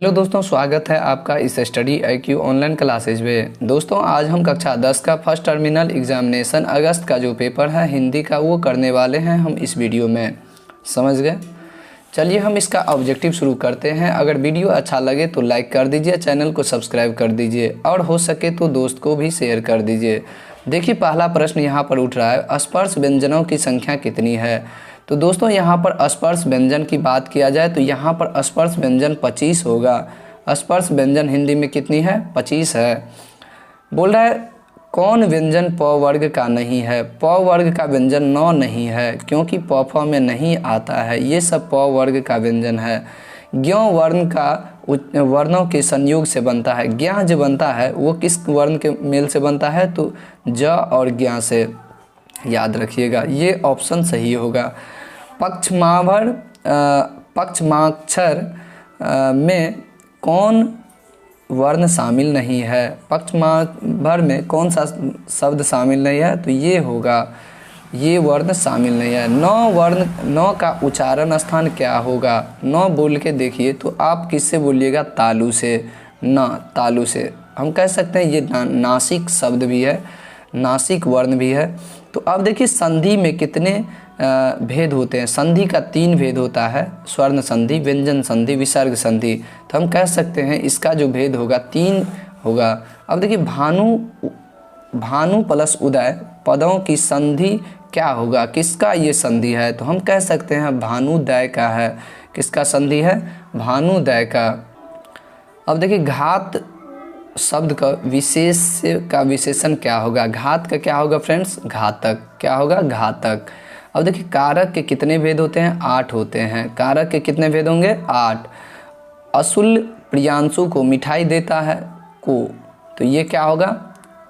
Hello दोस्तों, स्वागत है आपका इस स्टडी IQ ऑनलाइन क्लासेज में। दोस्तों आज हम कक्षा 10 का फर्स्ट टर्मिनल एग्जामिनेशन अगस्त का जो पेपर है हिंदी का वो करने वाले हैं हम इस वीडियो में। समझ गए? चलिए हम इसका ऑब्जेक्टिव शुरू करते हैं। अगर वीडियो अच्छा लगे तो लाइक कर दीजिए, चैनल को सब्सक्राइब कर दीजिए और हो सके तो दोस्त को भी शेयर कर दीजिए। देखिए पहला प्रश्न यहाँ पर उठ रहा है, स्पर्श व्यंजनों की संख्या कितनी है। तो दोस्तों यहाँ पर स्पर्श व्यंजन की बात किया जाए तो यहाँ पर स्पर्श व्यंजन 25 होगा। स्पर्श व्यंजन हिंदी में कितनी है? 25 है। बोल रहा है कौन व्यंजन प वर्ग का नहीं है। प वर्ग का व्यंजन 9 नहीं है क्योंकि प फ में नहीं आता है। ये सब प वर्ग का व्यंजन है। ज्ञ वर्ण का वर्णों के संयोग से बनता है। ज्ञ जो बनता है वो किस वर्ण के मेल से बनता है? तो ज और ज्ञ से। याद रखिएगा, ये ऑप्शन सही होगा। पक्षमाक्षर में कौन वर्ण शामिल नहीं है? पक्षमाभर में कौन सा शब्द शामिल नहीं है? तो ये होगा, ये वर्ण शामिल नहीं है। नौ का उच्चारण स्थान क्या होगा? नौ बोल के देखिए तो आप किससे बोलिएगा? तालु से। ना, तालु से हम कह सकते हैं। ये नासिक शब्द भी है, नासिक वर्ण भी है। तो अब देखिए संधि में कितने भेद होते हैं। संधि का 3 भेद होता है, स्वर्ण संधि, व्यंजन संधि, विसर्ग संधि। तो हम कह सकते हैं इसका जो भेद होगा 3 होगा। अब देखिए भानु प्लस उदय पदों की संधि क्या होगा? किसका ये संधि है? तो हम कह सकते हैं भानुदय का है। किसका संधि है? भानुदय का। अब देखिए घात शब्द का विशेषण क्या होगा? घात का क्या होगा फ्रेंड्स? घातक। क्या होगा? घातक। अब देखिए कारक के कितने भेद होते हैं? 8 होते हैं। कारक के कितने भेद होंगे? 8। अशुल प्रियांशु को मिठाई देता है को, तो ये क्या होगा?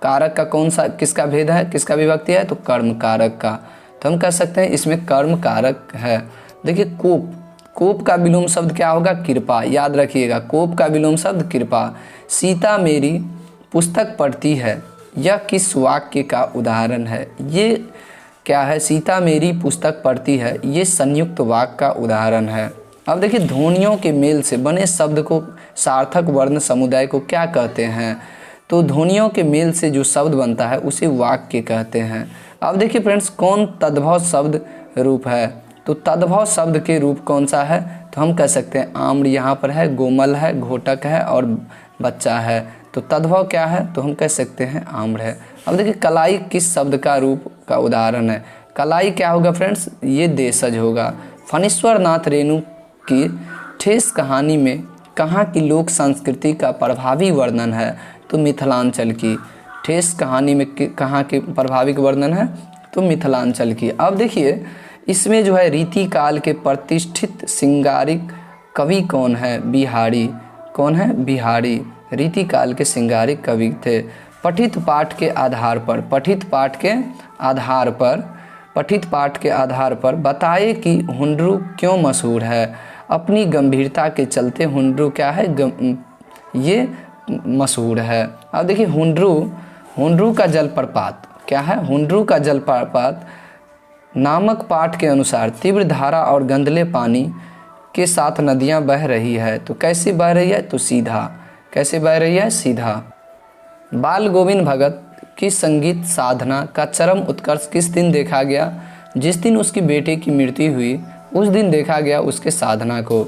कारक का कौन सा, किसका भेद है, किसका विभक्ति है? तो कर्म कारक का। तो हम कह सकते हैं इसमें कर्म कारक है। देखिए कोप, कोप का विलोम शब्द क्या होगा? कृपा। याद रखिएगा, कोप का विलोम शब्द कृपा। सीता मेरी पुस्तक पढ़ती है, यह किस वाक्य का उदाहरण है? ये क्या है? सीता मेरी पुस्तक पढ़ती है, ये संयुक्त वाक्य का उदाहरण है। अब देखिए ध्वनियों के मेल से बने शब्द को सार्थक वर्ण समुदाय को क्या कहते हैं? तो ध्वनियों के मेल से जो शब्द बनता है उसे वाक्य कहते हैं। अब देखिए फ्रेंड्स कौन तद्भव शब्द रूप है? तो तद्भव शब्द के रूप कौन सा है? तो हम कह सकते हैं आम्र यहाँ पर है, गोमल है, घोटक है और बच्चा है। तो तद्भव क्या है? तो हम कह सकते हैं आम्र है। अब देखिए कलाई किस शब्द का रूप का उदाहरण है? कलाई क्या होगा फ्रेंड्स? ये देशज होगा। फणीश्वर नाथ रेणु की ठेस कहानी में कहाँ की लोक संस्कृति का प्रभावी वर्णन है? तो मिथिलांचल की। ठेस कहानी में कहाँ के प्रभावी वर्णन है? तो मिथिलांचल की। अब देखिए इसमें जो है रीति काल के प्रतिष्ठित श्रृंगारिक कवि कौन है? बिहारी। कौन है? बिहारी रीति काल के श्रृंगारिक कवि थे। पठित पाठ के आधार पर बताए कि हुंडरू क्यों मशहूर है? अपनी गंभीरता के चलते हुंडरू क्या है? ये मशहूर है। अब देखिए हुंडरू का जलप्रपात क्या है? हुंडरू का जलप्रपात नामक पाठ के अनुसार तीव्र धारा और गंदले पानी के साथ नदियां बह रही है। तो कैसे बह रही है? तो सीधा। कैसे बह रही है? सीधा। बाल गोविंद भगत की संगीत साधना का चरम उत्कर्ष किस दिन देखा गया? जिस दिन उसकी बेटे की मृत्यु हुई उस दिन देखा गया उसके साधना को।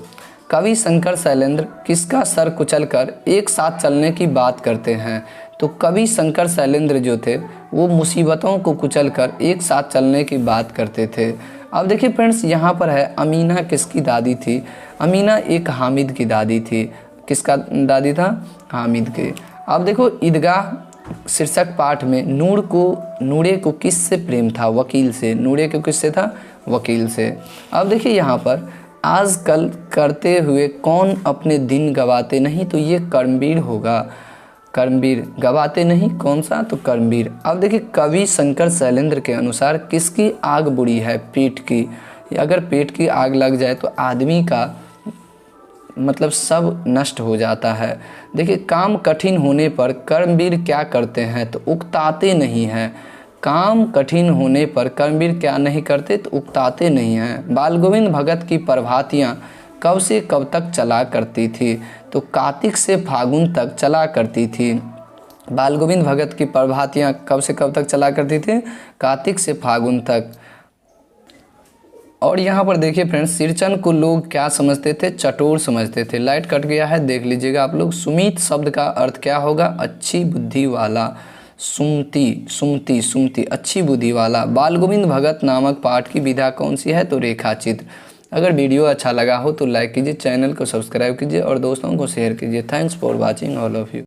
कवि शंकर शैलेंद्र किसका सर कुचलकर एक साथ चलने की बात करते हैं? तो कवि शंकर शैलेंद्र जो थे वो मुसीबतों को कुचलकर एक साथ चलने की बात करते थे। अब देखिए फ्रेंड्स यहाँ पर है अमीना किसकी दादी थी? अमीना एक हामिद की दादी थी। किसका दादी था? हामिद के। अब देखो ईदगाह शीर्षक पाठ में नूरे को किससे प्रेम था? वकील से। नूरे को किससे था? वकील से। अब देखिए यहाँ पर आजकल करते हुए कौन अपने दिन गवाते नहीं? तो ये कर्मवीर होगा। कर्मवीर गवाते नहीं, कौन सा? तो कर्मवीर। अब देखिए कवि शंकर शैलेंद्र के अनुसार किसकी आग बुरी है? पेट की। अगर पेट की आग लग जाए तो आदमी का मतलब सब नष्ट हो जाता है। देखिए काम कठिन होने पर कर्मवीर क्या करते हैं? तो उकताते नहीं हैं। काम कठिन होने पर कर्मवीर क्या नहीं करते? तो उकताते नहीं हैं। बाल गोविंद भगत की प्रभातियाँ कब से कब तक चला करती थी? तो कार्तिक से फागुन तक चला करती थी। बाल गोविंद भगत की प्रभातियाँ कब से कब तक चला करती थी? कार्तिक से फागुन तक। और यहाँ पर देखिए फ्रेंड्स, सिरचन को लोग क्या समझते थे? चटोर समझते थे। लाइट कट गया है, देख लीजिएगा आप लोग। सुमित शब्द का अर्थ क्या होगा? अच्छी बुद्धि वाला। सुमति, सुमति, सुमति, अच्छी बुद्धि वाला। बाल गोविंद भगत नामक पाठ की विधा कौन सी है? तो रेखाचित्र। अगर वीडियो अच्छा लगा हो तो लाइक कीजिए, चैनल को सब्सक्राइब कीजिए और दोस्तों को शेयर कीजिए। Thanks for watching all of you.